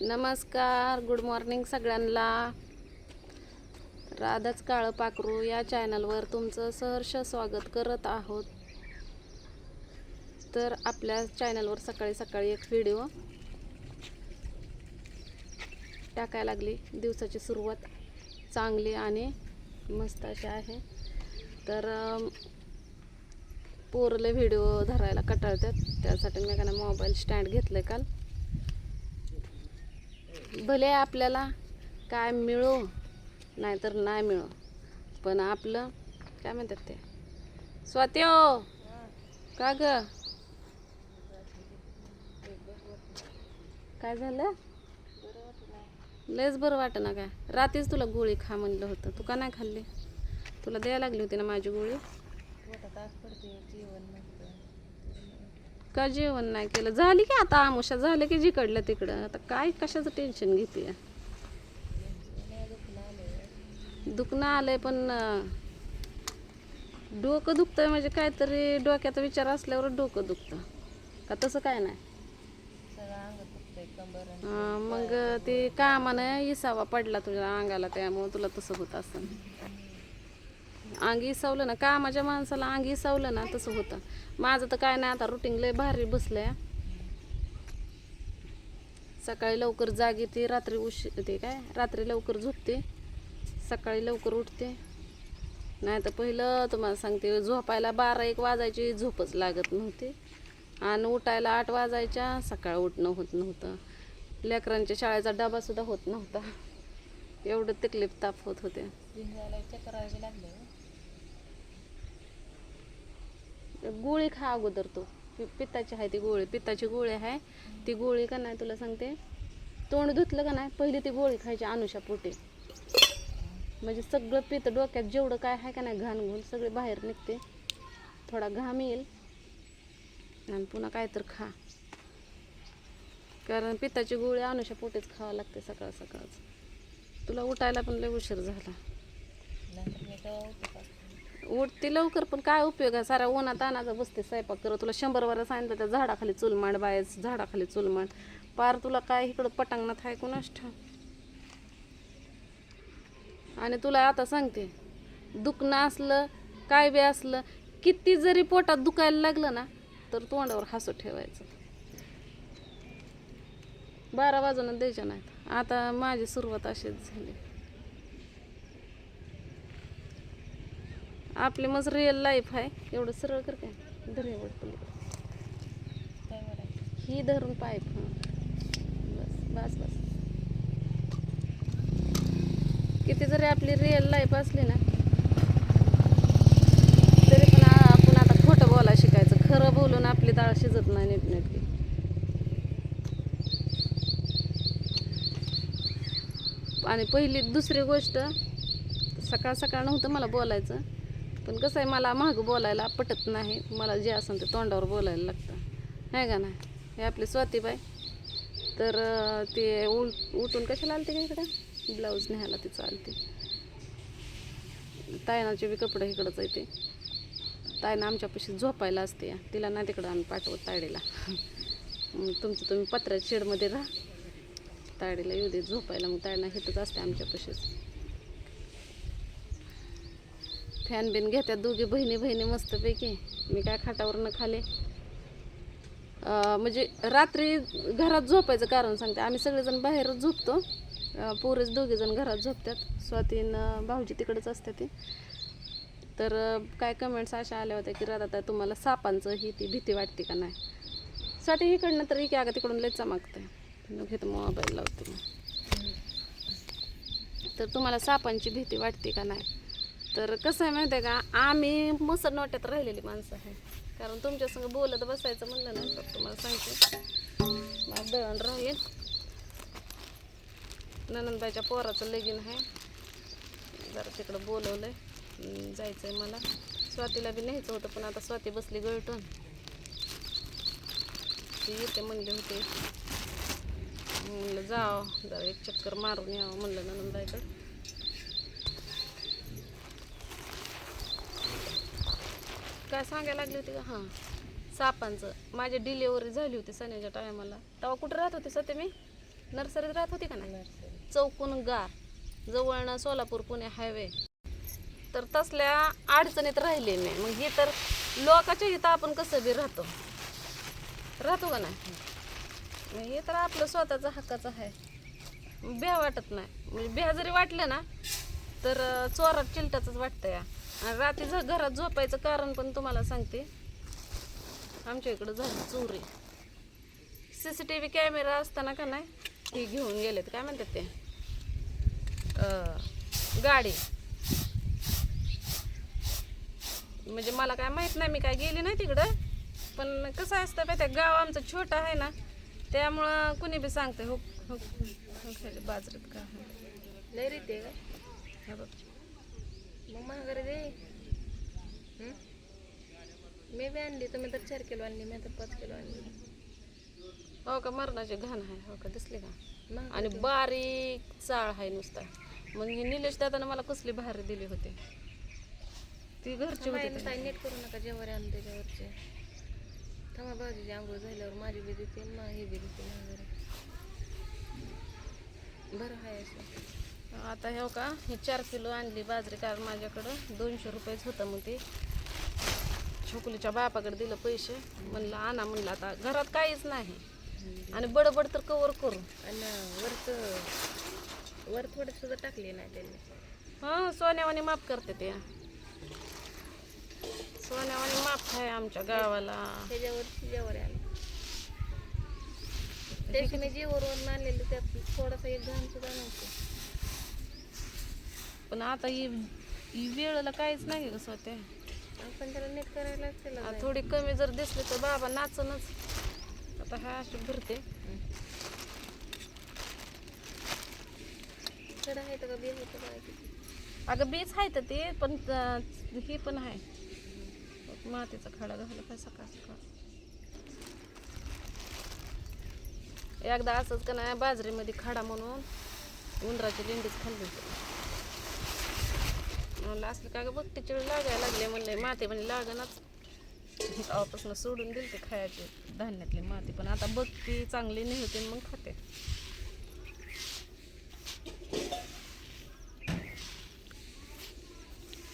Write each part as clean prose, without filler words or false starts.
नमस्कार, good morning सगळ्यांना. राधाच काळं पाखरू या चॅनलवर तुमचं सहर्ष स्वागत करत आहोत. तर आपल्या चॅनलवर सकाळी सकाळी एक व्हिडिओ टाकायला लागली. दिवसाची सुरुवात चांगली आणि मस्त अशी आहे. तर पोरले व्हिडिओ धरायला कंटाळतात, त्यासाठी मी का मोबाईल स्टँड घेतलं काल. भले आपल्याला काय मिळो नाहीतर नाही मिळो, पण आपलं काय म्हणतात ते स्वाती हो का ग, काय झालं? लयच बरं वाटेना काय? रात्रीच तुला गोळी खा म्हणलं होतं, तू का नाही खाल्ली? तुला द्यायला लागली होती ना माझी गोळी. का जेवण नाही केलं? झाली की आता आमुषा, झालं की जिकडलं तिकडं. आता काय कशाचं टेन्शन घेते? दुखणं आलंय पण डोकं दुखतंय म्हणजे काहीतरी डोक्याचा विचार असल्यावर डोकं दुखतं का? तसं काय नाही. मग ते कामानं इसावा पडला तुझ्या अंगाला, त्यामुळे तुला तसं होत असं. अंग इसवलं ना, कामाच्या माणसाला अंग इसवलं ना तसं होतं. माझं तर काय नाही, आता रुटीन लय भारी बसलंय. सकाळी लवकर जाग येते, रात्री रात्री लवकर झोपते, सकाळी लवकर उठते. नाही तर पहिलं तुम्हाला सांगते, झोपायला 12-1 वाजायची, झोपच लागत नव्हती. आणि उठायला 8 वाजायच्या, सकाळ उठणं होत नव्हतं. लेकरांच्या शाळेचा डबासुद्धा होत नव्हता. एवढं तकलीफ ताप होत होते. गोळी खा अगोदर तू. पित्ताची आहे ती गोळी, पित्ताची गोळी आहे ती गोळी का नाही तुला सांगते. तोंड धुतलं का नाही, पहिली ती गोळी खायची अनुषा पोटी. म्हणजे सगळं पित्त डोक्यात जेवढं काय आहे का नाही, घाण घुण सगळे बाहेर निघते. थोडा घाम येईल आणि पुन्हा काय तर खा, कारण पित्ताची गोळी अनुषा पोटीच खावं लागते सकाळ सकाळच. तुला उठायला पण लय उशीर झाला. उठते लवकर पण काय उपयोग आहे? साऱ्या उन्हात तानाचा बसते स्वयंपाक करत. तुला 100 वेळा सांगितलं त्या झाडाखाली चूल मांड, बायच झाडाखाली चूल मांड. पार तुला काय इकडं पटांगणात आहे कोणास ठाव. आणि तुला आता सांगते, दुखणं असलं काय बी असलं, किती जरी पोटात दुखायला लागलं ना तर तोंडावर हसू ठेवायचं. 12 वाजून द्यायच्या नाहीत. आता माझी सुरुवात अशीच झाली. आपली मस्त रिअल लाईफ आहे. एवढं सरळ कर काय धरे वाटतं ही धरून पाईप. बस बस बस. किती जरी आपली रिअल लाईफ असली ना तरी पण आपण आता खोटं बोलायला शिकायचं. खरं बोलून आपली डाळ शिजत नाही नीटनेटकी. आणि पहिली दुसरी गोष्ट, सकाळ सकाळ नव्हतं मला बोलायचं, पण कसं आहे, मला मागं बोलायला पटत नाही. मला जे असेल ते तोंडावर बोलायला लागतं, नाही का नाही? हे आपली स्वातीबाई तर ते उठून कशाला आलते का इकडं? ब्लाऊज न्यायला तिचं आलते. तायनाचे बी कपडे इकडंच आहे. ते तायना आमच्यापाशी झोपायला असते, तिला नाही तिकडं आम्ही पाठवत तायडीला. तुमचं तुम्ही पत्र्याच्या शेडमध्ये राहा, तायडीला येऊ दे झोपायला. मग तायना हिथंच असते आमच्यापाशीच. फॅन बिन घेत्यात दोघी बहिणी मस्तपैकी. मी काय खाटावरनं खाले. म्हणजे रात्री घरात झोपायचं कारण सांगते. आम्ही सगळेजण बाहेरच झोपतो, पोरेच दोघेजण घरात झोपतात. स्वातीनं भाऊजी तिकडंच असते ते. तर काय कमेंट्स अशा आल्या होत्या की राधा तुम्हाला सापांचं ही ती भीती वाटते का नाही? स्वाती इकडनं तर की अगं तिकडून लय चमकते. मग हे तर मोबाईल लावते. तर तुम्हाला सापांची भीती वाटते का नाही? तर कसं आहे माहिती आहे का, आम्ही मस्त नोट्यात राहिलेली माणसं आहे. कारण तुमच्यासंग बोलत बसायचं म्हणलं ना तर तुम्हाला सांगते मला दळण राहील. ननंदबाईच्या पोराचं लगीन आहे, जरा तिकडं बोलवलंय, जायचं आहे मला. स्वातीला बी न्यायचं होतं पण आता स्वाती बसली गळटून. ती येते म्हणले होते, म्हणलं जावं जरा एक चक्कर मारून यावं म्हणलं ननंदबाईकडं. काय सांगायला लागली होती का? हां, सापांचं. माझी डिलिव्हरी झाली होती सण्याच्या टायमाला. तेव्हा कुठं राहत होती सध्या मी? नर्सरीत राहत होती का नाही? नर्सरी चौकून गार जवळनं सोलापूर पुणे हायवे. तर तसल्या अडचणीत राहिले मी. मग हे तर लोकांच्या इथं आपण कसं बी राहतो का नाही? मग हे तर आपलं स्वतःचं हक्काचं आहे. भ्या वाटत नाही. म्हणजे भ्या जरी वाटलं ना तर चोरात चिलटाचंच वाटतं या. आणि रात्री घरात झोपायचं कारण पण तुम्हाला सांगते. आमच्या इकडं झाली चोरी. CCTV कॅमेरा असताना का नाही हे घेऊन गेलेत, काय म्हणतात ते, गाडी. म्हणजे मला काय माहित नाही, मी काय गेली नाही तिकडं. पण कसं असतं माहिती आहे, गाव आमचं छोटं आहे ना, त्यामुळं कुणी बी सांगते हो हो हो बाजरीत का लय रीती आहे हे बघ. का मग महागारी दे. मी बी आणली, तुम्ही तर 4 किलो आणली, मी तर 5 किलो आणली. हो का, मरणाचे घाण आहे. हो का, दिसले का? महाग आणि बारीक चाळ आहे नुसता. मग हे निलेश दादानं मला कसली भारी दिली होती, ती घरची होती. काय नीट करू नका, जेवारी आणून त्याच्यावरचे थांबा. भाऊजीची आंघोळ झाल्यावर माझी बी देते, हे बी देते महागारी. बरं आहे असं. आता हे का, हे 4 किलो आणली बाजरी, कारण माझ्याकडं 200 रुपयेच होतं. मग ते छोकुलीच्या बापाकडे दिलं पैसे. म्हणलं आणा, म्हणलं आता घरात काहीच नाही आणि बडबड तर कवर करू. आणि वर थोडं सुद्धा टाकले नाही त्यांनी. हां, सोन्यावानी माफ करते ते. सोन्यावानी माफ आहे आमच्या गावाला. त्याच्यावर जेवारी आणलं त्याची मी जेवरवरून आणलेलं, त्यात थोडासा एक घाण सुद्धा नव्हतं. पण आता ही वेळेला काहीच नाही कसं होते. आपण त्याला नीट करायलाच त्याला थोडी कमी जर दिसली तर बाबा नाचनच. आता हा अशी भरते. खडं आहे का बी होतं काय किती. अगं बीच आहे तर ते, पण हे पण आहे मातीचा खडा घालला काय सकाळ सकाळ. एकदा असंच का नाही, बाजरीमध्ये खडा म्हणून उंदराची लेंडीच खाल्ली होती. म्हणलं असलं का ग बघ चिळ लागायला लागले, म्हणले माती म्हणजे लागणाच. तेव्हापासून सोडून दिली ते खायची धान्यातली माती. पण आता बघ ती चांगली नाही होती, मग खाते.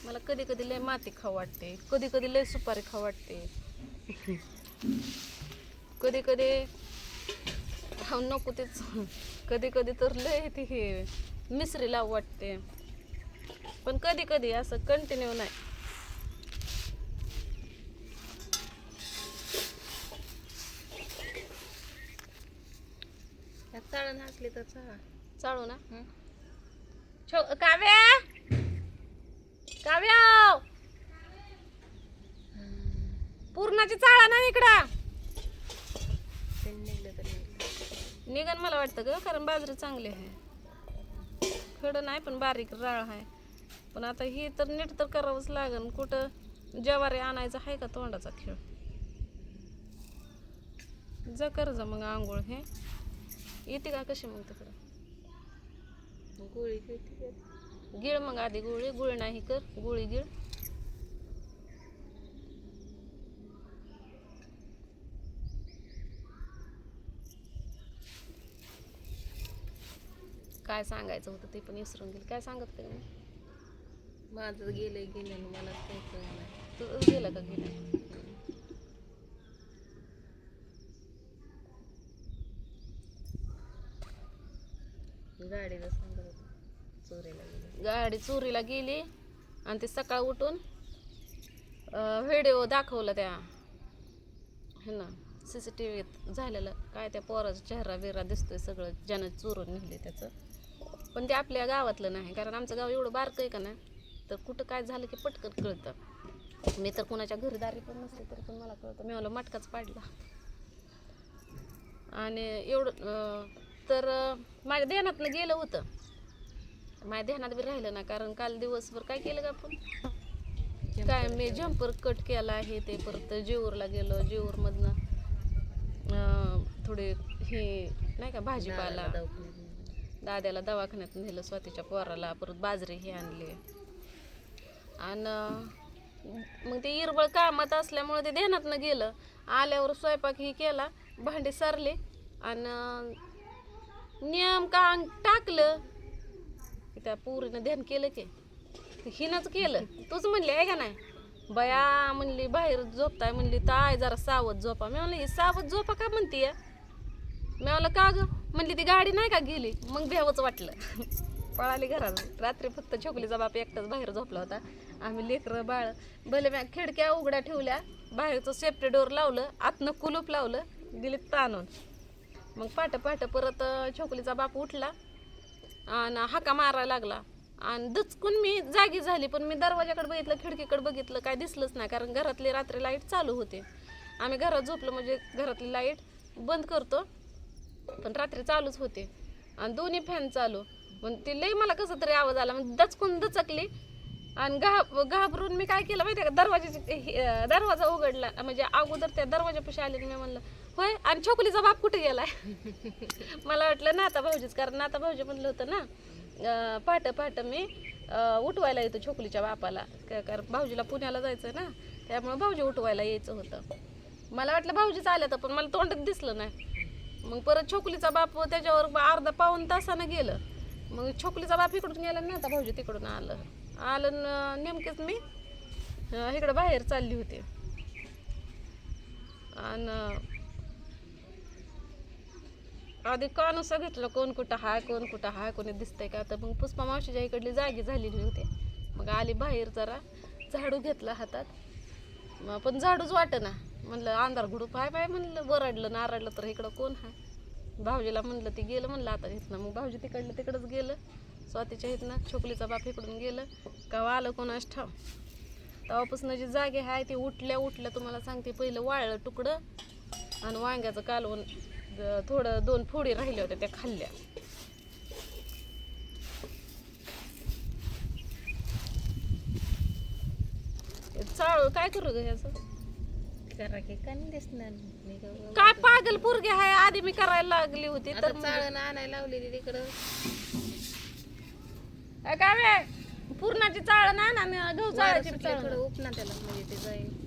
मला कधी कधी लय माती खाऊ वाटते, कधी कधी लय सुपारी खाऊ वाटते, कधी कधी खाऊ नको तेच, कधी कधी तर लय ती हे मिसरी लावू वाटते. पण कधी कधी असं कंटिन्यू नाही. चाळण हसली तर चालू ना. काव्या काव्या पूर्णाची चाळा ना इकडं निघलं तर निघलं. निघन मला वाटतं ग, कारण बाजरी चांगली आहे. खडं नाही पण बारीक राळ आहे. पण आता ही तर नीट तर करावंच लागन. कुठं ज्वारी आणायचं आहे का तोंडाचा खेळ. जा कर जा मग आंघोळ. हे येते का कशी मग तिकडं गोळी खेळते गिळ मग आधी गोळी. गुळ नाही कर, गोळी गिळ. काय सांगायचं होतं ते पण विसरून गेली. काय सांगत होते मी? माझं गेलं मला काही कळलं नाही. तुझं गेलं का गेलं? गाडीला सांगत होतं चोरीला गेली. गाडी चोरीला गेली आणि ते सकाळ उठून व्हिडिओ दाखवला त्या हे ना CCTVत झालेलं. काय त्या पोराचा चेहरा बिरा दिसतोय सगळं, ज्यानं चोरून नेले त्याचं. पण ते आपल्या गावातलं नाही, कारण आमचं गाव एवढं बारकं आहे का ना, तर कुठं काय झालं की पटकन कळतं. मी तर कुणाच्या घरदारी पण नसते तरी पण मला कळतं. मी मला मटकाच पाडला. आणि एवढं तर माझ्या ध्यानातनं गेलं होतं. माझ्या ध्यानात बी राहिलं ना, कारण काल दिवसभर काय केलं का आपण, काय मी जम्पर कट केला आहे ते. परत जेऊरला गेलो, जेऊरमधनं थोडे हे नाही का भाजीपाला, दाद्याला दवाखान्यात नेलं, स्वातीच्या पोराला. परत बाजरी हे आणली. आणि मग ते इरबळ कामात असल्यामुळे ते ध्यानातनं गेलं. आल्यावर स्वयंपाक ही केला, भांडी सारली आणि नेमका अंग टाकलं की त्या पोरीनं ध्यान केलं की हिनंच केलं. तूच म्हणली आहे का नाही बया, म्हणली बाहेर झोपताय म्हणली ताय जरा सावध झोपा. मी म्हणलं ही सावध झोपा का म्हणतीय. मी म्हणलं का ग म्हणली ती गाडी नाही का गेली. मग भ्यावंच वाटलं. पळाली घरात. रात्री फक्त छोकलीचा बाप एकटाच बाहेर झोपला होता. आम्ही लेकरं बाळ भले म्या खिडक्या उघड्या ठेवल्या, बाहेरचं सेफ्टी डोर लावलं, आतनं कुलूप लावलं, दिलीत ताणून. मग पाट परत छोकलीचा बाप उठला आणि हाका मारायला लागला आणि दचकून मी जागी झाली. पण मी दरवाजाकडे बघितलं, खिडकीकडे बघितलं, काय दिसलंच नाही. कारण घरातली रात्री लाईट चालू होते. आम्ही घरात झोपलो म्हणजे घरातली लाईट बंद करतो, पण रात्री चालूच होते आणि दोन्ही फॅन चालू. मग ती लई मला कसं तरी आवाज आला, मग दचकून दचकली आणि घाबरून मी काय केलं माहिती आहे का, दरवाजा उघडला. म्हणजे अगोदर त्या दरवाजापाशी आले. मी म्हणलं होय, आणि छोकलीचा बाप कुठे गेलाय. मला वाटलं नाता भाऊजीच, कारण नाता भाऊजी म्हणलं होतं ना पहाटे मी उठवायला येतो छोकलीच्या बापाला, कारण भाऊजीला पुण्याला जायचं ना, त्यामुळे भाऊजी उठवायला यायचं होतं. मला वाटलं भाऊजीच आलं तर, पण मला तोंडात दिसलं नाही. मग परत छोकलीचा बाप त्याच्यावर अर्धा पाऊण तासानं गेलं. मग छोकलीचा बाप इकडून गेला ना, आता भाऊजी तिकडून आलं नेमकेच मी इकडं बाहेर चालली होती. आणि आधी कानूसा घेतलं कोण कुठं हाय कोणी दिसतंय का. तर मग पुष्पा मावशीच्या इकडली जागी झालेली होती. मग आली बाहेर, जरा झाडू घेतला हातात, पण झाडूच वाटेना. म्हणलं अंधार घुडूप हाय बाय, म्हणलं वरडलं नारडलं तर इकडं कोण हाय. भाऊजीला म्हणलं ती गेलं म्हणलं आता इथनं. मग भाऊजी तिकडंच गेलं स्वातीच्या इथनं. छोकलीचा बाप इकडून गेलं का आलं कोणास ठाव. तेव्हापासून जी जागे आहे ती उठल्या तुम्हाला सांगते, पहिलं वाळलं तुकडं आणि वांग्याचं कालवण थोडं 2 फोडी राहिल्या होत्या त्या खाल्ल्या. चाळ काय करू ग ह्याचं, करा की का नाही दिसणार नाही का? काय पागल पोरगी आहे. आधी मी करायला लागली होती तर चाळण आणायला लावलेली तिकडं. काय पूर्णाची चाळण आणा, गहू चाळायची थोडं उपना त्याला म्हणजे ते जाईल.